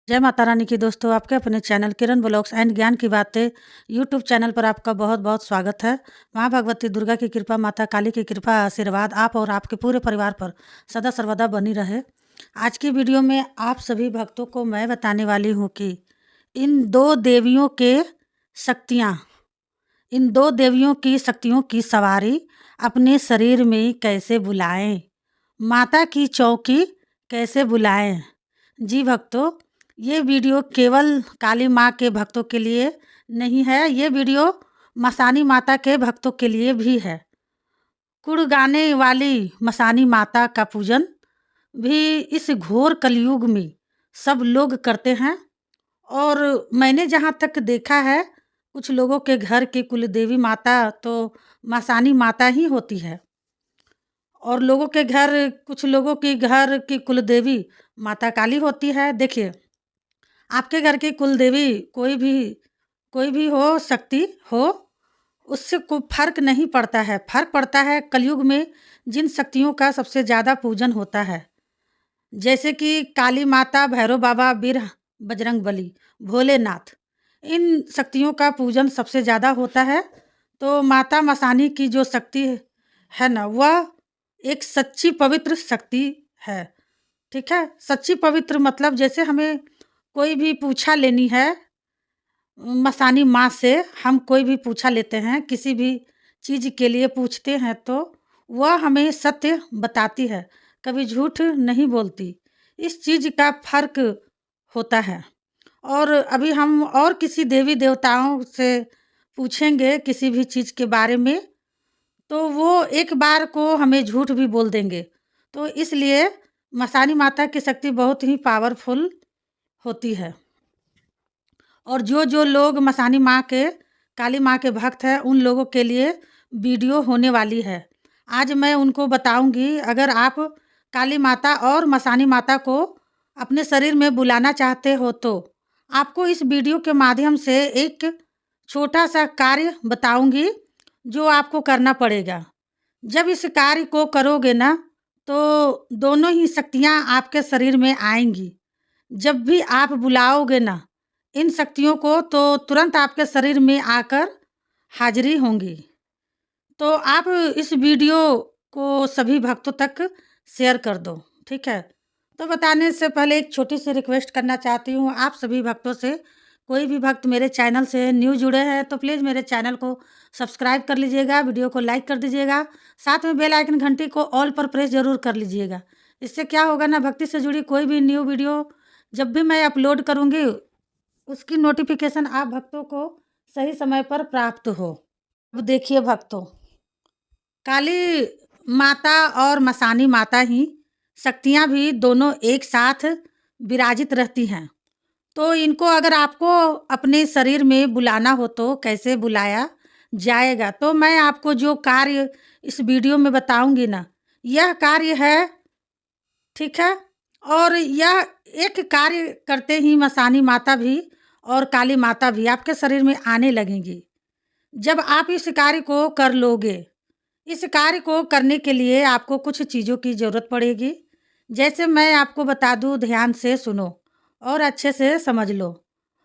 जय माता रानी की दोस्तों, आपके अपने चैनल किरण ब्लॉग्स एंड ज्ञान की बातें यूट्यूब चैनल पर आपका बहुत बहुत स्वागत है। माँ भगवती दुर्गा की कृपा, माता काली की कृपा, आशीर्वाद आप और आपके पूरे परिवार पर सदा सर्वदा बनी रहे। आज की वीडियो में आप सभी भक्तों को मैं बताने वाली हूँ कि इन दो देवियों के शक्तियाँ इन दो देवियों की शक्तियों की सवारी अपने शरीर में कैसे बुलाएं, माता की चौकी कैसे बुलाएं। जी भक्तों, ये वीडियो केवल काली माँ के भक्तों के लिए नहीं है, ये वीडियो मसानी माता के भक्तों के लिए भी है। कुड़ गाने वाली मसानी माता का पूजन भी इस घोर कलयुग में सब लोग करते हैं। और मैंने जहाँ तक देखा है, कुछ लोगों के घर की कुलदेवी माता तो मसानी माता ही होती है, और कुछ लोगों के घर की कुलदेवी माता काली होती है। देखिए, आपके घर की कुलदेवी कोई भी हो, शक्ति हो, उससे कोई फर्क नहीं पड़ता है। फर्क पड़ता है कलयुग में जिन शक्तियों का सबसे ज़्यादा पूजन होता है, जैसे कि काली माता, भैरव बाबा, वीर बजरंगबली, भोलेनाथ। इन शक्तियों का पूजन सबसे ज़्यादा होता है। तो माता मसानी की जो शक्ति है ना, वह एक सच्ची पवित्र शक्ति है। ठीक है, सच्ची पवित्र मतलब जैसे हमें कोई भी पूछा लेनी है, मसानी माँ से हम कोई भी पूछा लेते हैं, किसी भी चीज़ के लिए पूछते हैं, तो वह हमें सत्य बताती है, कभी झूठ नहीं बोलती। इस चीज़ का फर्क होता है। और अभी हम और किसी देवी देवताओं से पूछेंगे किसी भी चीज़ के बारे में, तो वो एक बार को हमें झूठ भी बोल देंगे। तो इसलिए मसानी माता की शक्ति बहुत ही पावरफुल होती है। और जो लोग मसानी माँ के, काली माँ के भक्त हैं, उन लोगों के लिए वीडियो होने वाली है। आज मैं उनको बताऊंगी, अगर आप काली माता और मसानी माता को अपने शरीर में बुलाना चाहते हो, तो आपको इस वीडियो के माध्यम से एक छोटा सा कार्य बताऊंगी जो आपको करना पड़ेगा। जब इस कार्य को करोगे ना, तो दोनों ही शक्तियाँ आपके शरीर में आएंगी। जब भी आप बुलाओगे ना इन शक्तियों को, तो तुरंत आपके शरीर में आकर हाजिरी होंगी। तो आप इस वीडियो को सभी भक्तों तक शेयर कर दो, ठीक है। तो बताने से पहले एक छोटी सी रिक्वेस्ट करना चाहती हूँ आप सभी भक्तों से। कोई भी भक्त मेरे चैनल से न्यू जुड़े हैं तो प्लीज़ मेरे चैनल को सब्सक्राइब कर लीजिएगा, वीडियो को लाइक कर दीजिएगा, साथ में बेल आइकन घंटी को ऑल पर प्रेस ज़रूर कर लीजिएगा। इससे क्या होगा ना, भक्ति से जुड़ी कोई भी न्यू वीडियो जब भी मैं अपलोड करूँगी, उसकी नोटिफिकेशन आप भक्तों को सही समय पर प्राप्त हो। अब देखिए भक्तों, काली माता और मसानी माता ही शक्तियाँ भी दोनों एक साथ विराजित रहती हैं। तो इनको अगर आपको अपने शरीर में बुलाना हो तो कैसे बुलाया जाएगा, तो मैं आपको जो कार्य इस वीडियो में बताऊंगी ना, यह कार्य है, ठीक है। और यह एक कार्य करते ही मसानी माता भी और काली माता भी आपके शरीर में आने लगेंगी। जब आप इस कार्य को कर लोगे, इस कार्य को करने के लिए आपको कुछ चीज़ों की ज़रूरत पड़ेगी। जैसे मैं आपको बता दूँ, ध्यान से सुनो और अच्छे से समझ लो।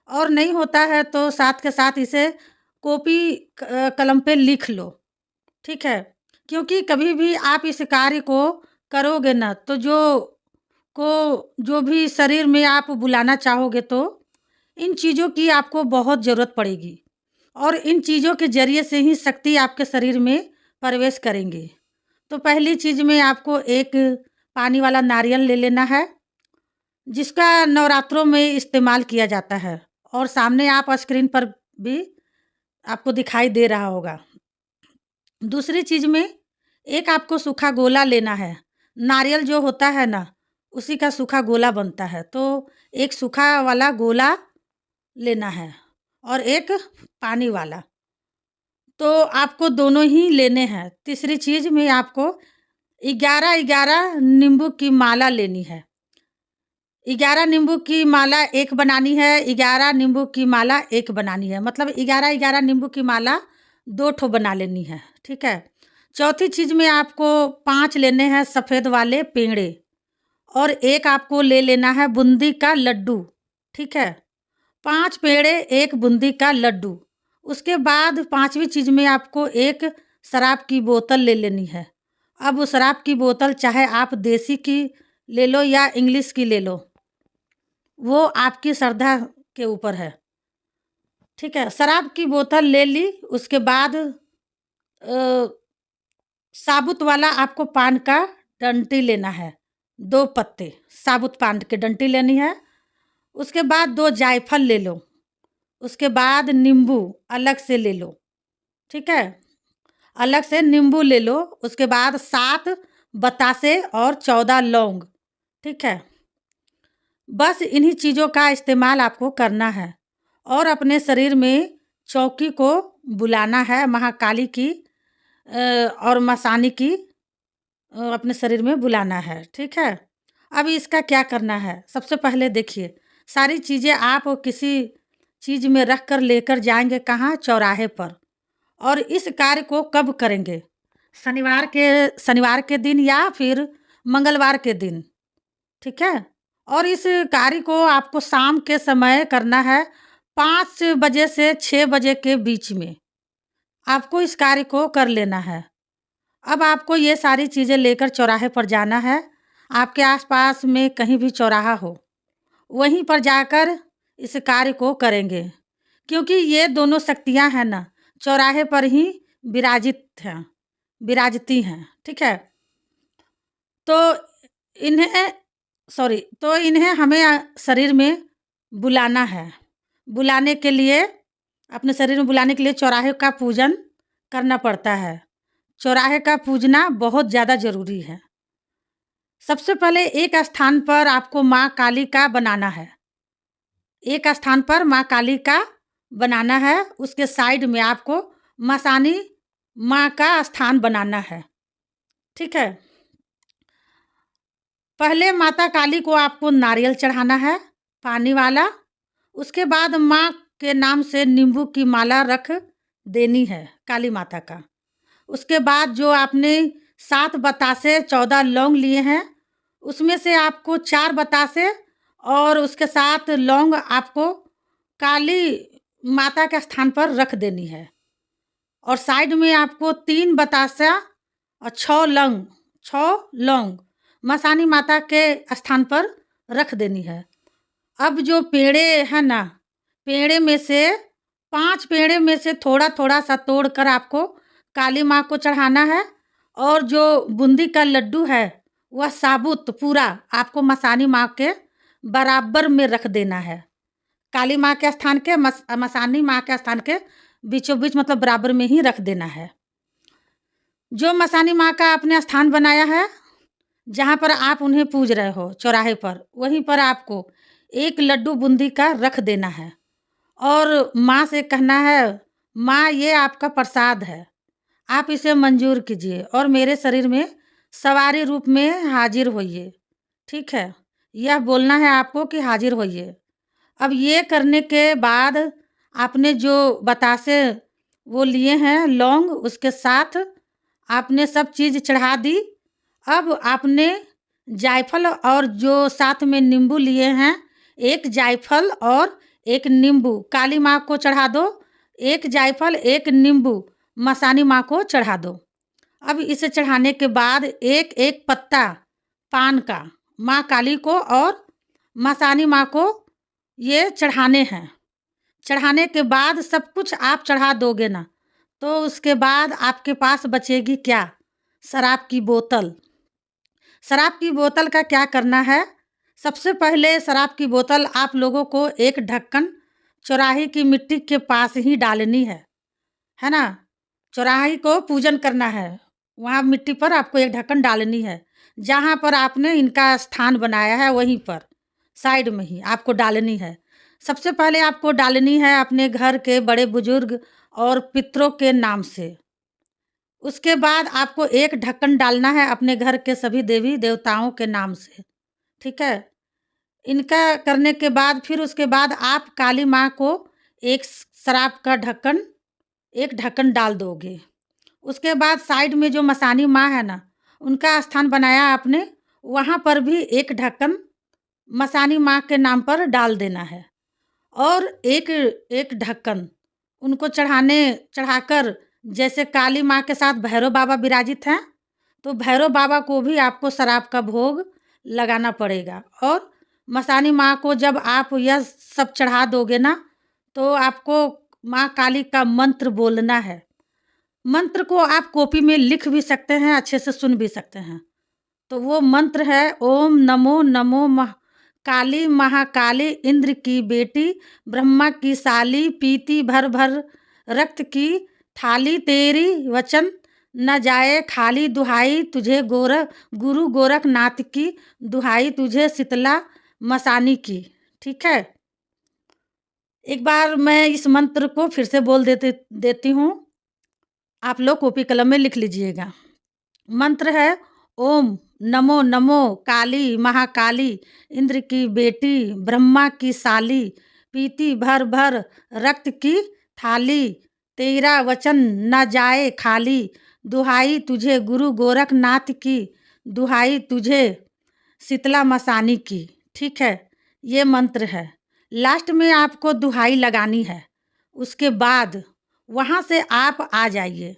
और नहीं होता है तो साथ के साथ इसे कॉपी कलम पे लिख लो, ठीक है। क्योंकि कभी भी आप इस कार्य को करोगे ना, तो जो भी शरीर में आप बुलाना चाहोगे, तो इन चीज़ों की आपको बहुत ज़रूरत पड़ेगी। और इन चीज़ों के ज़रिए से ही शक्ति आपके शरीर में प्रवेश करेंगे। तो पहली चीज़ में आपको एक पानी वाला नारियल ले लेना है, जिसका नवरात्रों में इस्तेमाल किया जाता है, और सामने आप स्क्रीन पर भी आपको दिखाई दे रहा होगा। दूसरी चीज़ में एक आपको सूखा गोला लेना है। नारियल जो होता है ना, उसी का सूखा गोला बनता है। तो एक सूखा वाला गोला लेना है और एक पानी वाला, तो आपको दोनों ही लेने हैं। तीसरी चीज़ में आपको 11 नींबू की माला लेनी है। 11 नींबू की माला एक बनानी है, 11 नींबू की माला एक बनानी है, मतलब 11 नींबू की माला 2 ठो बना लेनी है, ठीक है। चौथी चीज़ में आपको 5 लेने हैं सफ़ेद वाले पेड़े, और एक आपको ले लेना है बूंदी का लड्डू। ठीक है। 5 पेड़े, 1 बूंदी का लड्डू। उसके बाद 5वीं चीज़ में आपको एक शराब की बोतल ले लेनी है। अब वो शराब की बोतल चाहे आप देसी की ले लो या इंग्लिश की ले लो, वो आपकी श्रद्धा के ऊपर है। ठीक है, शराब की बोतल ले ली, उसके बाद साबुत वाला आपको पान का डंटी लेना है, 2 पत्ते साबुत पान की डंटी लेनी है। उसके बाद 2 जायफल ले लो, उसके बाद नींबू अलग से ले लो, ठीक है, अलग से नींबू ले लो। उसके बाद 7 बतासे और 14 लौंग, ठीक है। बस इन्हीं चीज़ों का इस्तेमाल आपको करना है और अपने शरीर में चौकी को बुलाना है, महाकाली की और मसानी की अपने शरीर में बुलाना है, ठीक है। अब इसका क्या करना है, सबसे पहले देखिए, सारी चीज़ें आप किसी चीज़ में रख कर लेकर जाएंगे कहाँ, चौराहे पर। और इस कार्य को कब करेंगे, शनिवार के दिन या फिर मंगलवार के दिन, ठीक है। और इस कार्य को आपको शाम के समय करना है, 5 बजे से 6 बजे के बीच में आपको इस कार्य को कर लेना है। अब आपको ये सारी चीज़ें लेकर चौराहे पर जाना है। आपके आसपास में कहीं भी चौराहा हो, वहीं पर जाकर इस कार्य को करेंगे, क्योंकि ये दोनों शक्तियाँ हैं ना, चौराहे पर ही विराजती हैं, ठीक है। तो इन्हें इन्हें हमें शरीर में बुलाना है। बुलाने के लिए, अपने शरीर में बुलाने के लिए चौराहे का पूजन करना पड़ता है। चौराहे का पूजना बहुत ज़्यादा ज़रूरी है। सबसे पहले एक स्थान पर आपको माँ काली का बनाना है। एक स्थान पर माँ काली का बनाना है, उसके साइड में आपको मसानी माँ का स्थान बनाना है, ठीक है। पहले माता काली को आपको नारियल चढ़ाना है, पानी वाला। उसके बाद माँ के नाम से नींबू की माला रख देनी है काली माता का। उसके बाद जो आपने 7 बतासे 14 लौंग लिए हैं, उसमें से आपको 4 बतासे और उसके साथ लौंग आपको काली माता के स्थान पर रख देनी है। और साइड में आपको 3 बतासा और 6 लौंग मसानी माता के स्थान पर रख देनी है। अब जो पेड़े हैं ना, पेड़े में से 5 पेड़े में से थोड़ा थोड़ा सा तोड़कर आपको काली माँ को चढ़ाना है। और जो बूंदी का लड्डू है वह साबुत पूरा आपको मसानी माँ के बराबर में रख देना है। काली माँ के स्थान के मसानी माँ के स्थान के बीचों बीच, मतलब बराबर में ही रख देना है। जो मसानी माँ का आपने स्थान बनाया है, जहाँ पर आप उन्हें पूज रहे हो चौराहे पर, वहीं पर आपको एक लड्डू बूंदी का रख देना है और माँ से कहना है, माँ ये आपका प्रसाद है, आप इसे मंजूर कीजिए और मेरे शरीर में सवारी रूप में हाजिर होइए, ठीक है। यह बोलना है आपको कि हाजिर होइए। अब ये करने के बाद आपने जो बतासे वो लिए हैं लौंग, उसके साथ आपने सब चीज़ चढ़ा दी। अब आपने जायफल और जो साथ में नींबू लिए हैं, एक जायफल और एक नींबू काली माँ को चढ़ा दो। एक जायफल एक नींबू मसानी माँ को चढ़ा दो। अब इसे चढ़ाने के बाद एक एक पत्ता पान का माँ काली को और मसानी माँ को ये चढ़ाने हैं। चढ़ाने के बाद सब कुछ आप चढ़ा दोगे ना, तो उसके बाद आपके पास बचेगी क्या, शराब की बोतल। शराब की बोतल का क्या करना है, सबसे पहले शराब की बोतल आप लोगों को एक ढक्कन चौराहे की मिट्टी के पास ही डालनी है ना। चौराहे को पूजन करना है, वहाँ मिट्टी पर आपको एक ढक्कन डालनी है। जहाँ पर आपने इनका स्थान बनाया है वहीं पर साइड में ही आपको डालनी है। सबसे पहले आपको डालनी है अपने घर के बड़े बुजुर्ग और पितरों के नाम से। उसके बाद आपको एक ढक्कन डालना है अपने घर के सभी देवी देवताओं के नाम से, ठीक है। इनका करने के बाद फिर उसके बाद आप काली माँ को एक शराब का ढक्कन, एक ढक्कन डाल दोगे। उसके बाद साइड में जो मसानी माँ है ना, उनका स्थान बनाया आपने, वहाँ पर भी एक ढक्कन मसानी माँ के नाम पर डाल देना है। और एक एक ढक्कन उनको चढ़ाकर, जैसे काली माँ के साथ भैरव बाबा विराजित हैं, तो भैरव बाबा को भी आपको शराब का भोग लगाना पड़ेगा। और मसानी माँ को जब आप यह सब चढ़ा दोगे ना, तो आपको माँ काली का मंत्र बोलना है। मंत्र को आप कॉपी में लिख भी सकते हैं, अच्छे से सुन भी सकते हैं। तो वो मंत्र है, ओम नमो नमो काली महाकाली, इंद्र की बेटी, ब्रह्मा की साली, पीती भर भर रक्त की थाली, तेरी वचन न जाए खाली, दुहाई तुझे गुरु गोरखनाथ की, दुहाई तुझे शीतला मसानी की। ठीक है, एक बार मैं इस मंत्र को फिर से बोल देती हूँ, आप लोग कॉपी कलम में लिख लीजिएगा। मंत्र है, ओम नमो नमो काली महाकाली, इंद्र की बेटी, ब्रह्मा की साली, पीती भर भर रक्त की थाली, तेरा वचन न जाए खाली, दुहाई तुझे गुरु गोरखनाथ की, दुहाई तुझे शीतला मसानी की। ठीक है, ये मंत्र है। लास्ट में आपको दुहाई लगानी है। उसके बाद वहाँ से आप आ जाइए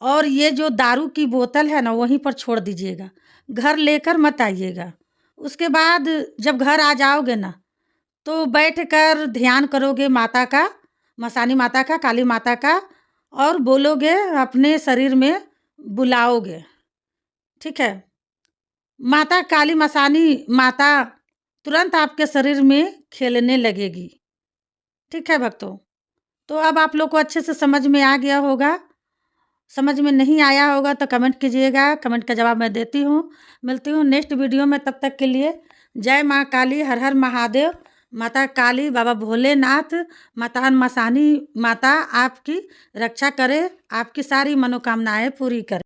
और ये जो दारू की बोतल है ना, वहीं पर छोड़ दीजिएगा, घर लेकर मत आइएगा। उसके बाद जब घर आ जाओगे ना, तो बैठकर ध्यान करोगे माता का, मसानी माता का, काली माता का, और बोलोगे, अपने शरीर में बुलाओगे। ठीक है, माता काली मसानी माता तुरंत आपके शरीर में खेलने लगेगी। ठीक है भक्तों, तो अब आप लोग को अच्छे से समझ में आ गया होगा। समझ में नहीं आया होगा तो कमेंट कीजिएगा, कमेंट का जवाब मैं देती हूँ। मिलती हूँ नेक्स्ट वीडियो में, तब तक के लिए जय माँ काली, हर हर महादेव। माता काली, बाबा भोलेनाथ, माता मसानी माता आपकी रक्षा करे, आपकी सारी मनोकामनाएं पूरी करे।